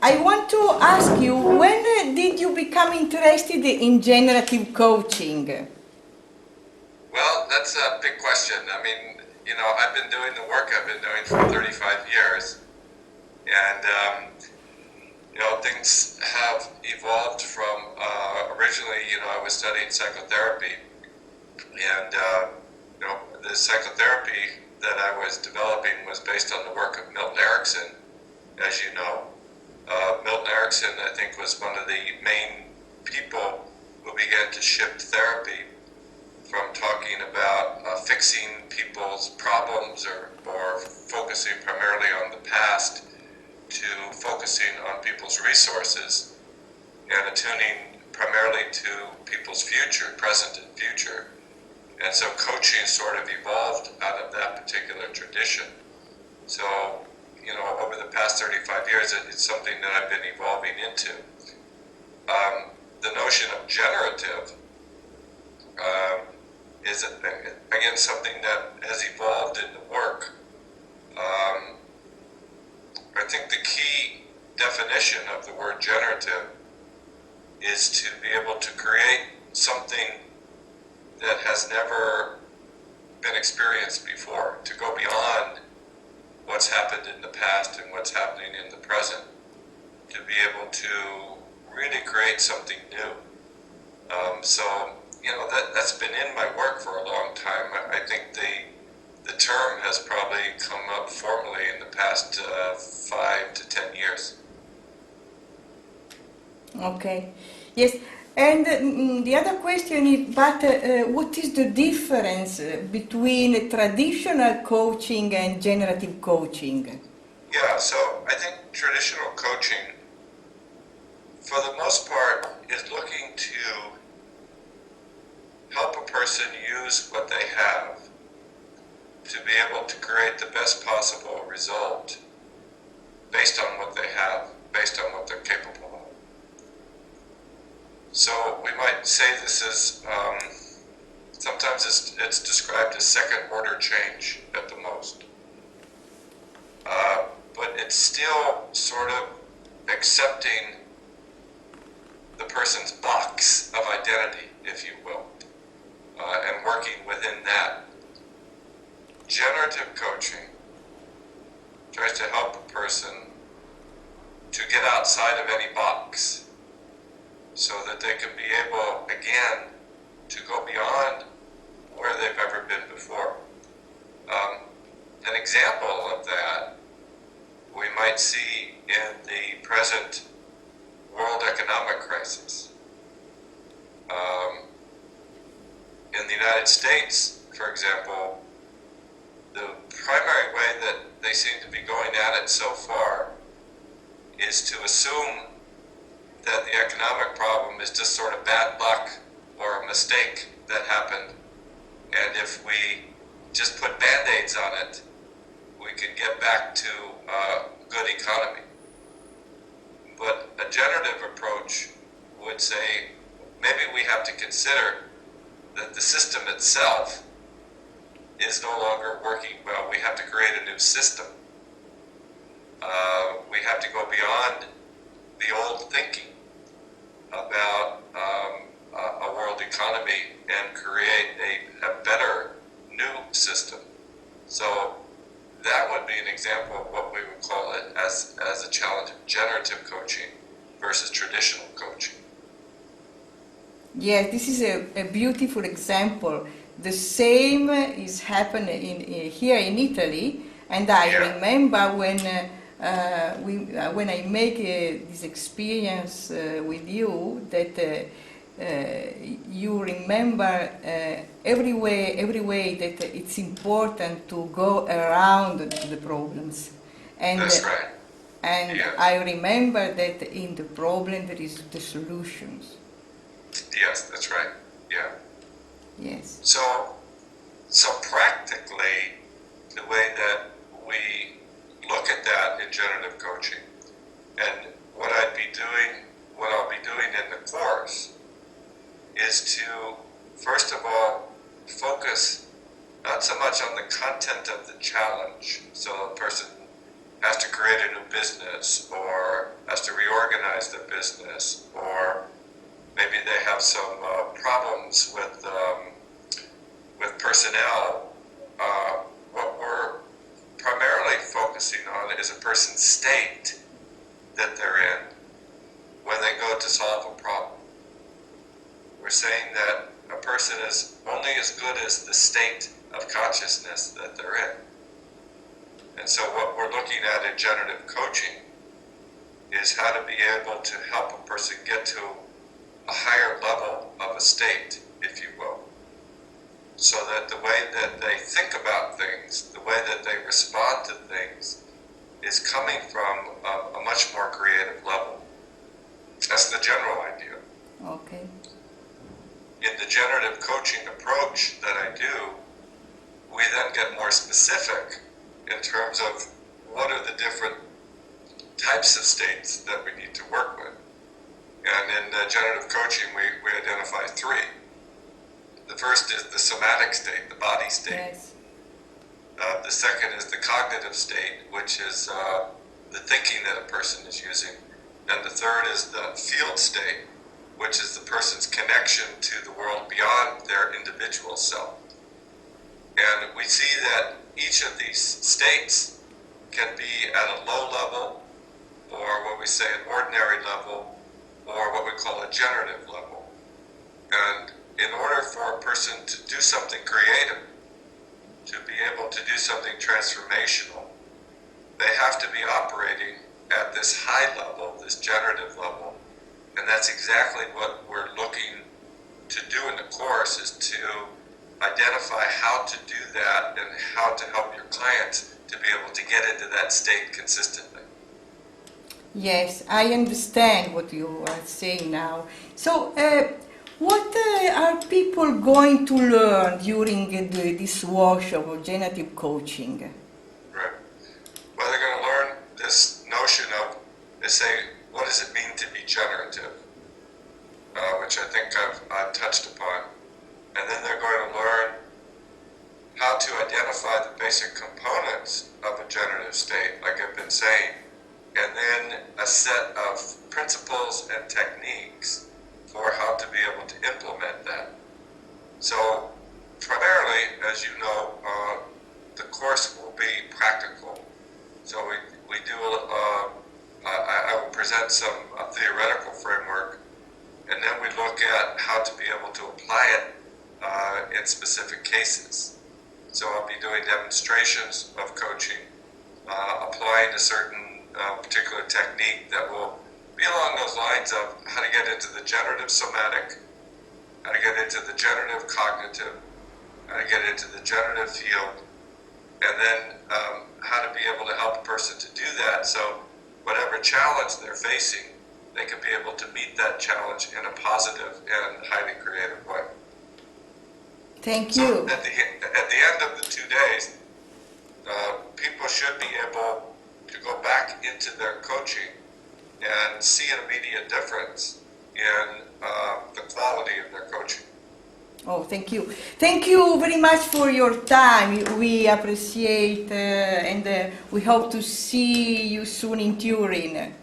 I want to ask you, when did you become interested in generative coaching? Well, that's a big question. I mean, I've been doing the work I've been doing for 35 years, and things have evolved from originally, I was studying psychotherapy, and the psychotherapy that I was developing was based on the work of Milton Erickson, as you know. Milton Erickson, I think, was one of the main people who began to shift therapy from talking about fixing people's problems or focusing primarily on the past to focusing on people's resources and attuning primarily to people's future, present and future. And so coaching sort of evolved out of that particular tradition. So, over the past 35 years, it's something that I've been evolving into. The notion of generative is, again, something that has evolved in the work. I think the key definition of the word generative is to be able to create something that has never been experienced before, to go beyond what's happened in the past and what's happening in the present, to be able to really create something new. That's been in my work for a long time. I think the term has probably come up formally in the past 5 to 10 years. Okay, yes. And the other question is, but what is the difference between traditional coaching and generative coaching? Yeah, so I think traditional coaching, for the most part, is looking to help a person use what they have to be able to create the best possible result based on what they have, based on what they're capable of. So we might say this is, sometimes it's described as second order change at the most. But it's still sort of accepting the person's box of identity, if you will, and working within that. Generative coaching tries to help a person to get outside of any box so that they can be able, again, to go beyond where they've ever been before. An example of that we might see in the present world economic crisis. In the United States, for example, the primary way that they seem to be going at it so far is to assume that the economic problem is just sort of bad luck or a mistake that happened, and if we just put band-aids on it, we can get back to a good economy. But a generative approach would say maybe we have to consider that the system itself is no longer working well. We have to create a new system. We have to go beyond the old thinking about a world economy and create a better new system. So that would be an example of what we would call it as a challenge of generative coaching versus traditional coaching. Yes, this is a beautiful example. The same is happening here in Italy, and I remember when I make this experience with you, that you remember every way that it's important to go around the problems. And, that's right. And yes. I remember that in the problem there is the solutions. Yes, that's right. Yeah. Yes. So practically, the way that we look at that in generative coaching, and what I'll be doing in the course, is to, first of all, focus not so much on the content of the challenge. So a person has to create a new business or has to reorganize their business, or maybe they have some problems with personnel. What we're primarily focusing on is a person's state that they're in when they go to solve a problem. We're saying that a person is only as good as the state of consciousness that they're in. And so what we're looking at in generative coaching is how to be able to help a person get to a higher level of a state, if you will, so that the way that they think about things, the way that they respond to things, is coming from a much more creative level. That's the general idea. Okay. In the generative coaching approach that I do, we then get more specific in terms of what are the different types of states that we need to work with. And in generative coaching, we identify three. The first is the somatic state, the body state. Yes. The second is the cognitive state, which is the thinking that a person is using. And the third is the field state, which is the person's connection to the world beyond their individual self. And we see that each of these states can be at a low level, or what we say an ordinary level, or what we call a generative level. And in order for a person to do something creative, to be able to do something transformational, they have to be operating at this high level, this generative level. And that's exactly what we're looking to do in the course, is to identify how to do that and how to help your clients to be able to get into that state consistently. Yes, I understand what you are saying now. So, what are people going to learn during this workshop of generative coaching? Right. Well, they're going to learn this notion of, they say, what does it mean to be generative? Which I think I've touched upon. And then they're going to learn how to identify the basic components of a generative state, like I've been saying, and then a set of principles and techniques for how to be able to implement that. So primarily, as you know, the course will be practical. So we do, I will present some theoretical framework, and then we look at how to be able to apply it in specific cases. So I'll be doing demonstrations of coaching, applying a certain particular technique that will be along those lines of how to get into the generative somatic, how to get into the generative cognitive, how to get into the generative field, and then how to be able to help a person to do that, so whatever challenge they're facing, they can be able to meet that challenge in a positive and highly creative way. Thank So you. at the end of the 2 days, people should be able to go back into their coaching and see an immediate difference in the quality of their coaching. Oh, thank you. Thank you very much for your time. We appreciate and we hope to see you soon in Turin.